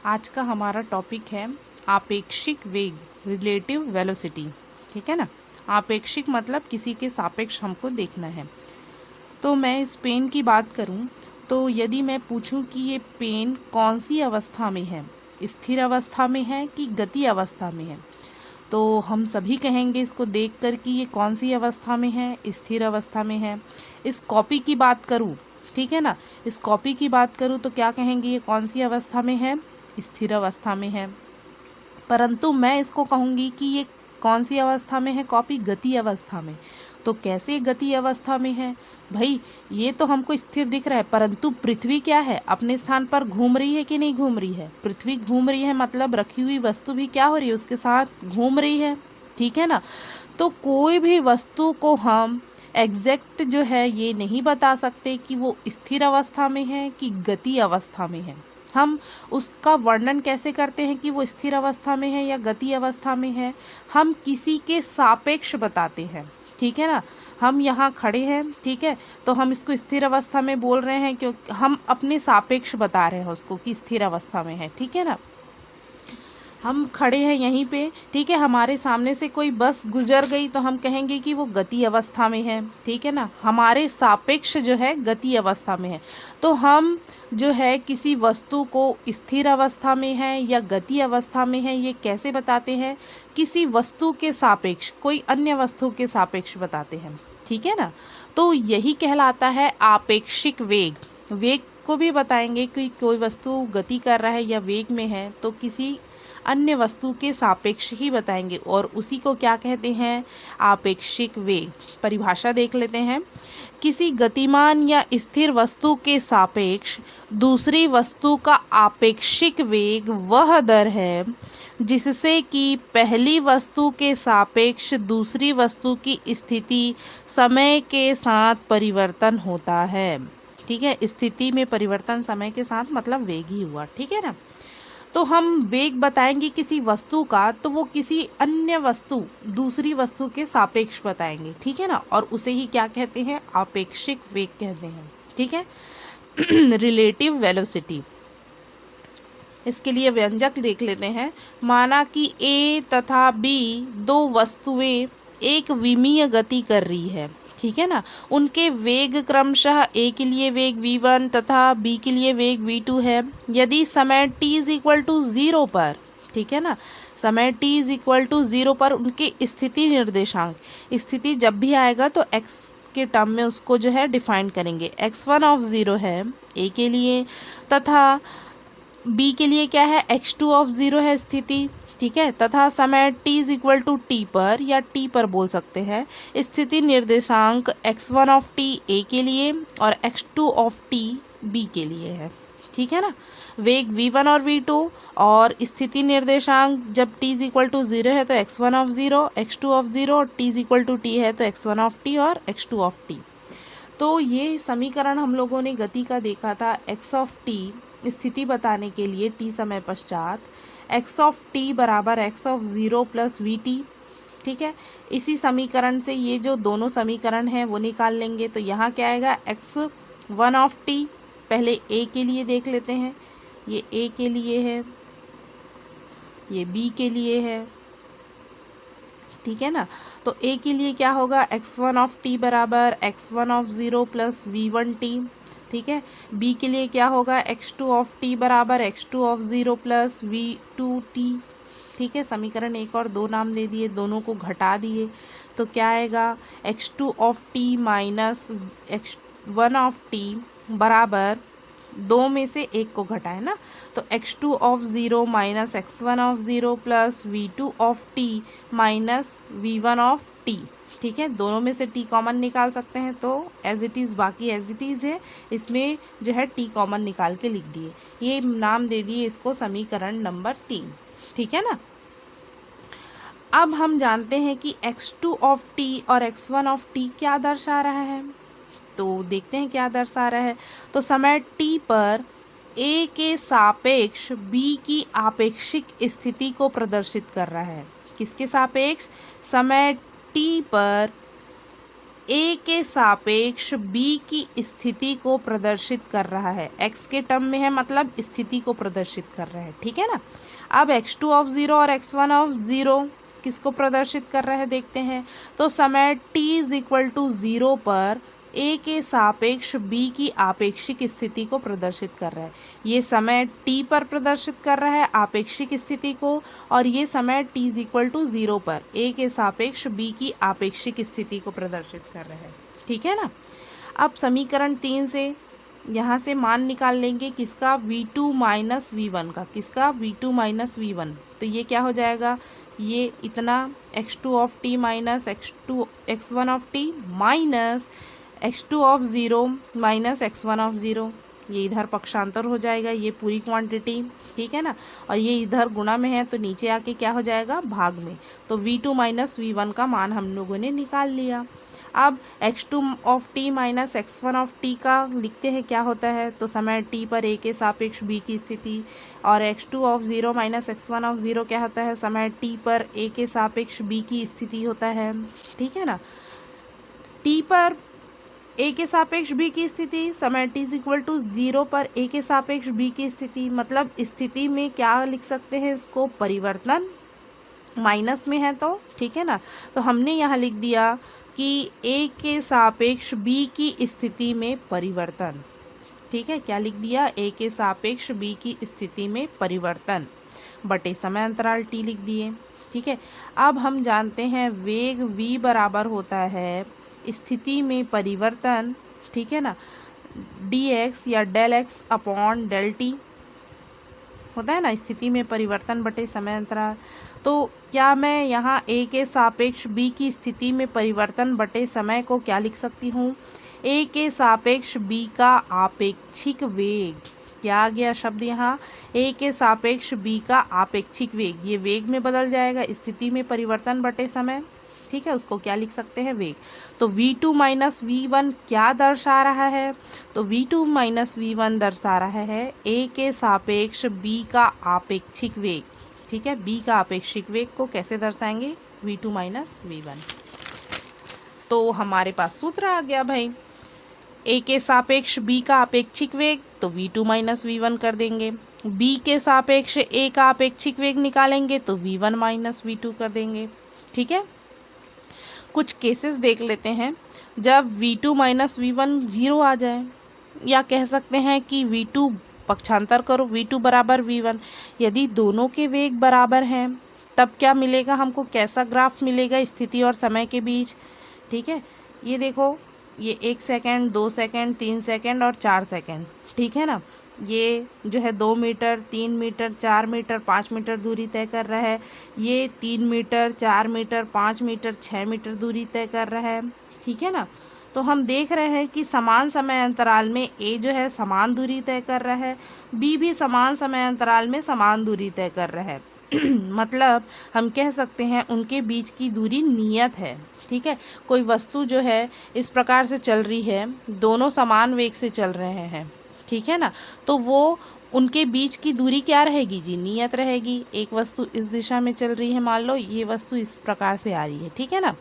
आज का हमारा टॉपिक है आपेक्षिक वेग, रिलेटिव वेलोसिटी। ठीक है ना। आपेक्षिक मतलब किसी के सापेक्ष हमको देखना है। तो मैं इस पेन की बात करूं तो यदि मैं पूछूं कि ये पेन कौन सी अवस्था में है, स्थिर अवस्था में है कि गति अवस्था में है, तो हम सभी कहेंगे इसको देखकर कि ये कौन सी अवस्था में है, स्थिर अवस्था में है। इस कॉपी की बात करूं, ठीक है ना, इस कॉपी की बात करूं तो क्या कहेंगे, ये कौन सी अवस्था में है, स्थिर अवस्था में है। परंतु मैं इसको कहूँगी कि ये कौन सी अवस्था में है, कॉपी गति अवस्था में। तो कैसे गति अवस्था में है भाई, ये तो हमको स्थिर दिख रहा है, परंतु पृथ्वी क्या है, अपने स्थान पर घूम रही है कि नहीं घूम रही है। पृथ्वी घूम रही है मतलब रखी हुई वस्तु भी क्या हो रही है, उसके साथ घूम रही है। ठीक है ना। तो कोई भी वस्तु को हम एग्जैक्ट जो है ये नहीं बता सकते कि वो स्थिर अवस्था में है कि गति अवस्था में है। हम उसका वर्णन कैसे करते हैं कि वो स्थिर अवस्था में है या गति अवस्था में है, हम किसी के सापेक्ष बताते हैं। ठीक है ना। हम यहाँ खड़े हैं, ठीक है, तो हम इसको स्थिर अवस्था में बोल रहे हैं क्योंकि हम अपने सापेक्ष बता रहे हैं उसको कि स्थिर अवस्था में है। ठीक है ना। हम खड़े हैं यहीं पे, ठीक है, हमारे सामने से कोई बस गुजर गई तो हम कहेंगे कि वो गति अवस्था में है। ठीक है ना। हमारे सापेक्ष जो है गति अवस्था में है। तो हम जो है किसी वस्तु को स्थिर अवस्था में है या गति अवस्था में है ये कैसे बताते हैं, किसी वस्तु के सापेक्ष, कोई अन्य वस्तु के सापेक्ष बताते हैं। ठीक है ना। तो यही कहलाता है आपेक्षिक वेग। वेग को भी बताएंगे कि कोई वस्तु गति कर रहा है या वेग में है तो किसी अन्य वस्तु के सापेक्ष ही बताएंगे और उसी को क्या कहते हैं, आपेक्षिक वेग। परिभाषा देख लेते हैं। किसी गतिमान या स्थिर वस्तु के सापेक्ष दूसरी वस्तु का आपेक्षिक वेग वह दर है जिससे कि पहली वस्तु के सापेक्ष दूसरी वस्तु की स्थिति समय के साथ परिवर्तन होता है। ठीक है, स्थिति में परिवर्तन समय के साथ मतलब वेग ही हुआ। ठीक है ना। तो हम वेग बताएंगे किसी वस्तु का तो वो किसी अन्य वस्तु, दूसरी वस्तु के सापेक्ष बताएंगे। ठीक है ना। और उसे ही क्या कहते हैं, आपेक्षिक वेग कहते हैं। ठीक है। रिलेटिव वेलोसिटी, इसके लिए व्यंजक देख लेते हैं। माना कि ए तथा बी दो वस्तुएं एक विमीय गति कर रही है। ठीक है ना। उनके वेग क्रमशः ए के लिए वेग v1 तथा बी के लिए वेग v2 है। यदि समय t इज इक्वल टू 0 पर, ठीक है ना, समय t इज इक्वल टू 0 पर उनके स्थिति निर्देशांक, स्थिति जब भी आएगा तो x के टर्म में उसको जो है डिफाइन करेंगे। x1 ऑफ 0 है ए के लिए तथा बी के लिए क्या है, x2 ऑफ 0 है स्थिति। ठीक है। तथा समय t is equal to t पर या t पर बोल सकते हैं, स्थिति निर्देशांक x1 ऑफ t a के लिए और x2 ऑफ t b के लिए है। ठीक है ना। वेग v1 और v2 और स्थिति निर्देशांक जब t इज इक्वल टू 0 है तो x1 ऑफ 0, x2 ऑफ 0 और t is equal to t है तो x1 ऑफ t और x2 ऑफ t। तो ये समीकरण हम लोगों ने गति का देखा था। x ऑफ t स्थिति बताने के लिए t समय पश्चात, x ऑफ t बराबर x of 0 plus we T. ठीक है। इसी समीकरण से ये जो दोनों समीकरण हैं वो निकाल लेंगे। तो यहाँ क्या आएगा, x1 ऑफ t, पहले a के लिए देख लेते हैं, ये a के लिए है, ये b के लिए है। ठीक है ना। तो a के लिए क्या होगा, x1 ऑफ t बराबर x1 ऑफ 0 प्लस v1t। ठीक है। b के लिए क्या होगा, x2 ऑफ t बराबर x2 ऑफ 0 प्लस v2t। ठीक है। समीकरण 1 और 2 नाम दे दिए, दोनों को घटा दिए तो क्या आएगा, x2 of t minus x1 of t बराबर, दो में से एक को घटाए ना, तो x2 of 0 minus x1 of 0 plus v2 of t minus v1 of t। ठीक है। दोनों में से t कॉमन निकाल सकते हैं तो एज इट इज़, बाकी एज इट इज़ है, इसमें जो है t कॉमन निकाल के लिख दिए, ये नाम दे दिए इसको समीकरण नंबर 3। ठीक है ना। अब हम जानते हैं कि x2 ऑफ t और x1 ऑफ t क्या दर्शा रहा है, तो देखते हैं क्या दर्शा रहा है। तो समय t पर a के सापेक्ष b की आपेक्षिक स्थिति को प्रदर्शित कर रहा है। किसके सापेक्ष, समय t पर ए के सापेक्ष बी की स्थिति को प्रदर्शित कर रहा है। एक्स के टर्म में है मतलब स्थिति को प्रदर्शित कर रहा है, ठीक है ना। अब x2 ऑफ 0 और x1 ऑफ 0 किसको प्रदर्शित कर रहा है देखते हैं। तो समय t इज इक्वल टू 0 पर ए के सापेक्ष बी की आपेक्षिक स्थिति को प्रदर्शित कर रहा है। ये समय t पर प्रदर्शित कर रहा है आपेक्षिक स्थिति को, और ये समय t इज इक्वल टू 0 पर ए के सापेक्ष बी की आपेक्षिक स्थिति को प्रदर्शित कर रहा है, ठीक है ना। अब समीकरण 3 से यहाँ से मान निकाल लेंगे किसका, v2 माइनस वी1 का, किसका v2 माइनस वी1। तो ये क्या हो जाएगा, ये इतना x2 of t minus x1 of t minus x2 of 0 minus x1 of 0, ये इधर पक्षांतर हो जाएगा, ये पूरी क्वांटिटी, ठीक है ना। और ये इधर गुणा में है तो नीचे आके क्या हो जाएगा, भाग में। तो v2 माइनस वी1 का मान हम लोगों ने निकाल लिया। अब x2 of t minus x1 of t का लिखते हैं क्या होता है। तो समय t पर a के सापेक्ष b की स्थिति, और x2 of 0 minus x1 of 0 क्या होता है, समय t पर a के सापेक्ष b की स्थिति होता है, ठीक है ना। t पर a के सापेक्ष b की स्थिति, समय t इज इक्वल टू 0 पर a के सापेक्ष b की स्थिति, मतलब स्थिति में क्या लिख सकते हैं इसको, परिवर्तन, माइनस में है तो, ठीक है ना। तो हमने यहाँ लिख दिया कि a के सापेक्ष b की स्थिति में परिवर्तन, ठीक है, क्या लिख दिया, a के सापेक्ष b की स्थिति में परिवर्तन बटे समय अंतराल t लिख दिए, ठीक है। अब हम जानते हैं वेग v बराबर होता है स्थिति में परिवर्तन, ठीक है ना, dx या del x upon del t होता है ना, स्थिति में परिवर्तन बटे समय अंतराल। तो क्या मैं यहाँ a के सापेक्ष b की स्थिति में परिवर्तन बटे समय को क्या लिख सकती हूँ, a के सापेक्ष b का आपेक्षिक वेग, क्या आ गया शब्द यहाँ, a के सापेक्ष b का आपेक्षिक वेग, ये वेग में बदल जाएगा, स्थिति में परिवर्तन बटे समय, ठीक है, उसको क्या लिख सकते हैं, वेग। तो v2 माइनस वी1 क्या दर्शा रहा है, तो v2 माइनस वी1 दर्शा रहा है a के सापेक्ष b का आपेक्षिक वेग, ठीक है। b का आपेक्षिक वेग को कैसे दर्शाएंगे, v2 माइनस वी1। तो हमारे पास सूत्र आ गया भाई, a के सापेक्ष b का आपेक्षिक वेग, तो v2 माइनस वी1 कर देंगे, b के सापेक्ष a का आपेक्षिक वेग निकालेंगे तो v1 माइनस वी2 कर देंगे, ठीक है। कुछ केसेस देख लेते हैं जब v2 माइनस वी1 0 आ जाए, या कह सकते हैं कि v2 पक्षांतर करो v2 बराबर v1, यदि दोनों के वेग बराबर हैं तब क्या मिलेगा हमको, कैसा ग्राफ मिलेगा स्थिति और समय के बीच, ठीक है। ये देखो, ये 1 सेकेंड, 2 सेकेंड, 3 सेकेंड और 4 सेकेंड, ठीक है ना। ये जो है 2 मीटर, 3 मीटर, 4 मीटर, 5 मीटर दूरी तय कर रहा है, ये 3 मीटर, 4 मीटर, 5 मीटर, 6 मीटर दूरी तय कर रहा है, ठीक है ना। तो हम देख रहे हैं कि समान समय अंतराल में a जो है समान दूरी तय कर रहा है, b भी समान समय अंतराल में समान दूरी तय कर रहा है मतलब हम कह सकते हैं उनके बीच की दूरी नियत है, ठीक है। कोई वस्तु जो है इस प्रकार से चल रही है, दोनों समान वेग से चल रहे हैं, ठीक है ना, तो वो उनके बीच की दूरी क्या रहेगी जी, नियत रहेगी। एक वस्तु इस दिशा में चल रही है, मान लो ये वस्तु इस प्रकार से आ रही है, ठीक है ना,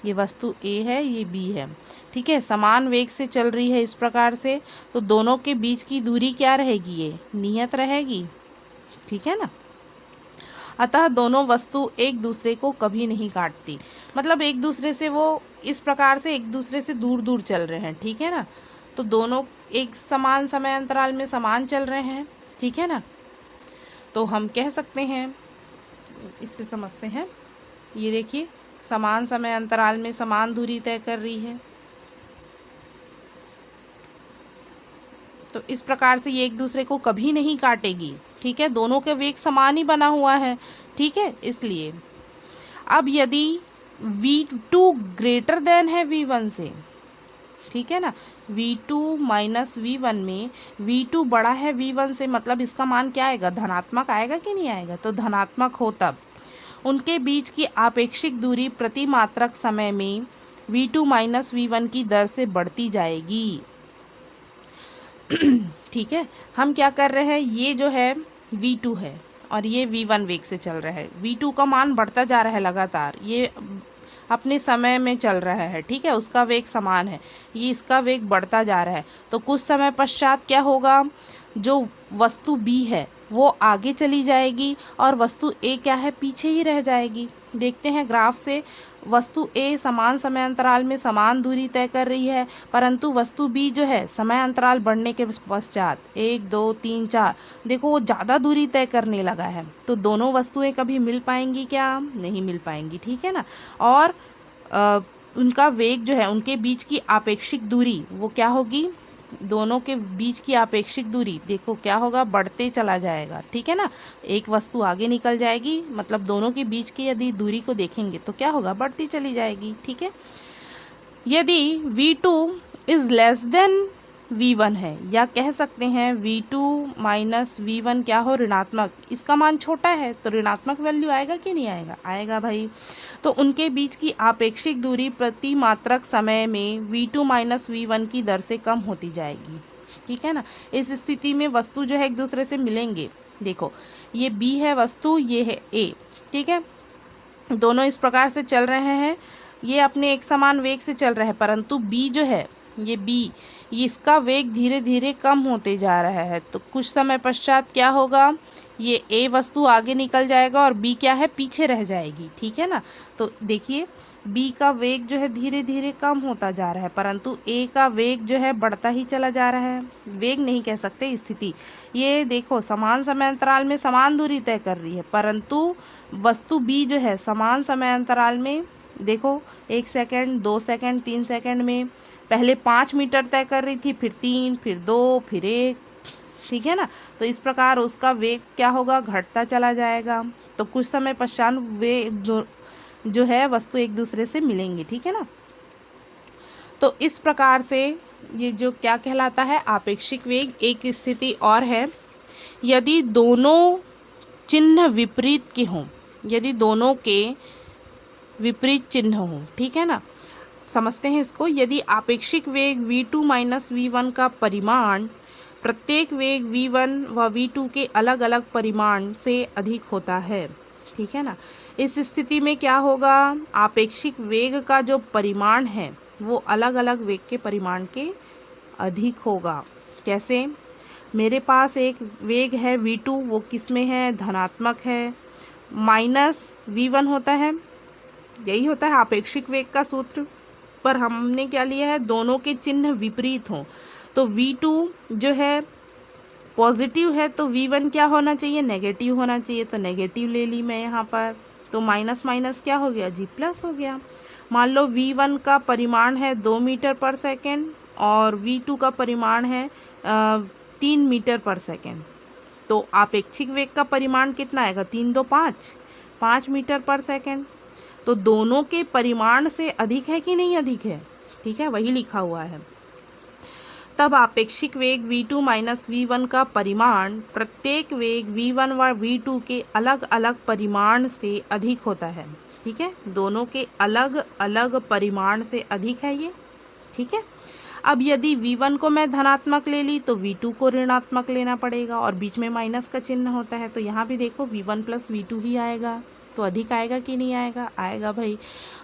ये वस्तु A है, ये B है, ठीक है, समान वेग से चल रही है इस प्रकार से, तो दोनों के बीच की दूरी क्या रहेगी, ये नियत रहेगी, ठीक है ना। अतः दोनों वस्तु एक दूसरे को कभी नहीं काटती, मतलब एक दूसरे से वो इस प्रकार से एक दूसरे से दूर दूर चल रहे हैं, ठीक है ना। तो दोनों एक समान समय अंतराल में समान चल रहे हैं, ठीक है ना। तो हम कह सकते हैं, इससे समझते हैं, ये देखिए समान समय अंतराल में समान दूरी तय कर रही है, तो इस प्रकार से ये एक दूसरे को कभी नहीं काटेगी, ठीक है, दोनों के वेग समान ही बना हुआ है, ठीक है, इसलिए। अब यदि v2 ग्रेटर देन है v1 से, ठीक है ना, v2 माइनस वी1 में v2 बड़ा है v1 से, मतलब इसका मान क्या आएगा, धनात्मक आएगा कि नहीं आएगा, तो धनात्मक हो तब उनके बीच की आपेक्षिक दूरी प्रति मात्रक समय में v2 माइनस वी1 की दर से बढ़ती जाएगी, ठीक है। हम क्या कर रहे हैं, ये जो है v2 है और ये v1 वेग से चल रहा है, v2 का मान बढ़ता जा रहा है लगातार, ये अपने समय में चल रहा है, ठीक है, उसका वेग समान है, ये इसका वेग बढ़ता जा रहा है, तो कुछ समय पश्चात क्या होगा, जो वस्तु बी है वो आगे चली जाएगी और वस्तु ए क्या है, पीछे ही रह जाएगी। देखते हैं ग्राफ से, वस्तु ए समान समय अंतराल में समान दूरी तय कर रही है, परंतु वस्तु बी जो है समय अंतराल बढ़ने के पश्चात 1 2 3 4 देखो वो ज़्यादा दूरी तय करने लगा है। तो दोनों वस्तुएं कभी मिल पाएंगी क्या, नहीं मिल पाएंगी, ठीक है ना। और उनका वेग जो है, उनके बीच की आपेक्षिक दूरी वो क्या होगी, दोनों के बीच की आपेक्षिक दूरी देखो क्या होगा, बढ़ते चला जाएगा, ठीक है ना। एक वस्तु आगे निकल जाएगी, मतलब दोनों के बीच की यदि दूरी को देखेंगे तो क्या होगा, बढ़ती चली जाएगी, ठीक है। यदि v2 is less than v1 है, या कह सकते हैं v2 माइनस v1 क्या हो, ऋणात्मक, इसका मान छोटा है तो ऋणात्मक वैल्यू आएगा कि नहीं आएगा, आएगा भाई। तो उनके बीच की आपेक्षिक दूरी प्रति मात्रक समय में v2 माइनस v1 की दर से कम होती जाएगी, ठीक है ना। इस स्थिति में वस्तु जो है एक दूसरे से मिलेंगे। देखो ये b है वस्तु, ये है a, ठीक है, दोनों इस प्रकार से चल रहे हैं, ये अपने एक समान वेग से चल रहे हैं, परंतु b जो है, ये b, इसका वेग धीरे धीरे कम होते जा रहा है। तो कुछ समय पश्चात क्या होगा, ये a वस्तु आगे निकल जाएगा और b क्या है, पीछे रह जाएगी, ठीक है ना। तो देखिए b का वेग जो है धीरे धीरे कम होता जा रहा है, परंतु a का वेग जो है बढ़ता ही चला जा रहा है। वेग नहीं कह सकते, स्थिति। ये देखो समान समय अंतराल में समान दूरी तय कर रही है, परंतु वस्तु b जो है समान समय अंतराल में, देखो 1 सेकेंड 2 सेकेंड 3 सेकेंड में पहले 5 मीटर तय कर रही थी, फिर 3, फिर 2, फिर 1, ठीक है ना। तो इस प्रकार उसका वेग क्या होगा, घटता चला जाएगा। तो कुछ समय पश्चात वे जो है वस्तु एक दूसरे से मिलेंगे, ठीक है ना। तो इस प्रकार से ये जो क्या कहलाता है, आपेक्षिक वेग। एक स्थिति और है, यदि दोनों चिन्ह विपरीत के हों, यदि दोनों के विपरीत चिन्ह हों, ठीक है ना। समझते हैं इसको। यदि आपेक्षिक वेग v2 माइनस v1 का परिमाण प्रत्येक वेग v1 व v2 के अलग अलग परिमाण से अधिक होता है, ठीक है ना। इस स्थिति में क्या होगा, आपेक्षिक वेग का जो परिमाण है वो अलग अलग वेग के परिमाण के अधिक होगा। कैसे, मेरे पास एक वेग है v2, वो किस में है, धनात्मक है, माइनस v1 होता है, यही होता है आपेक्षिक वेग का सूत्र, पर हमने क्या लिया है, दोनों के चिन्ह विपरीत हों। तो v2 जो है पॉजिटिव है तो v1 क्या होना चाहिए, नेगेटिव होना चाहिए, तो नेगेटिव ले ली मैं यहाँ पर। तो माइनस माइनस क्या हो गया, जी प्लस हो गया। मान लो v1 का परिमाण है 2 मीटर पर सेकेंड और v2 का परिमाण है 3 मीटर पर सेकेंड, तो आपेक्षिक वेग का परिमाण कितना आएगा, 3 2 5 मीटर पर सेकेंड। तो दोनों के परिमाण से अधिक है कि नहीं अधिक है, ठीक है, वही लिखा हुआ है। तब आपेक्षिक वेग v2 माइनस v1 का परिमाण प्रत्येक वेग v1 व v2 के अलग अलग परिमाण से अधिक होता है, ठीक है, दोनों के अलग अलग परिमाण से अधिक है ये, ठीक है। अब यदि v1 को मैं धनात्मक ले ली तो v2 को ऋणात्मक लेना पड़ेगा, और बीच में माइनस का चिन्ह होता है, तो यहाँ भी देखो v1 प्लस v2 ही आएगा, तो अधिक आएगा कि नहीं आएगा, आएगा भाई।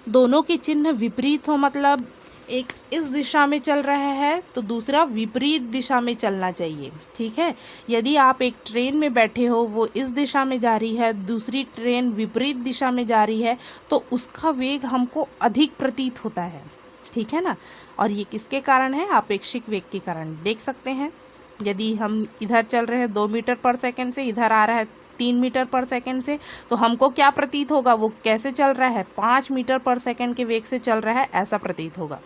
दोनों के चिन्ह विपरीत हो, मतलब एक इस दिशा में चल रहा है तो दूसरा विपरीत दिशा में चलना चाहिए, ठीक है। यदि आप एक ट्रेन में बैठे हो, वो इस दिशा में जा रही है, दूसरी ट्रेन विपरीत दिशा में जा रही है, तो उसका वेग हमको अधिक प्रतीत होता है, ठीक है ना। और ये किसके कारण है, आपेक्षिक वेग के कारण। देख सकते हैं, यदि हम इधर चल रहे हैं 2 मीटर पर सेकेंड से, इधर आ रहा है 3 मीटर पर सेकेंड से, तो हमको क्या प्रतीत होगा, वो कैसे चल रहा है, 5 मीटर पर सेकेंड के वेग से चल रहा है, ऐसा प्रतीत होगा,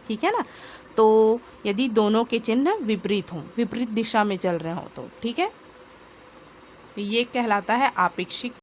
ठीक है ना। तो यदि दोनों के चिन्ह विपरीत हों, विपरीत दिशा में चल रहे हों तो, ठीक है, तो ये कहलाता है आपेक्षिक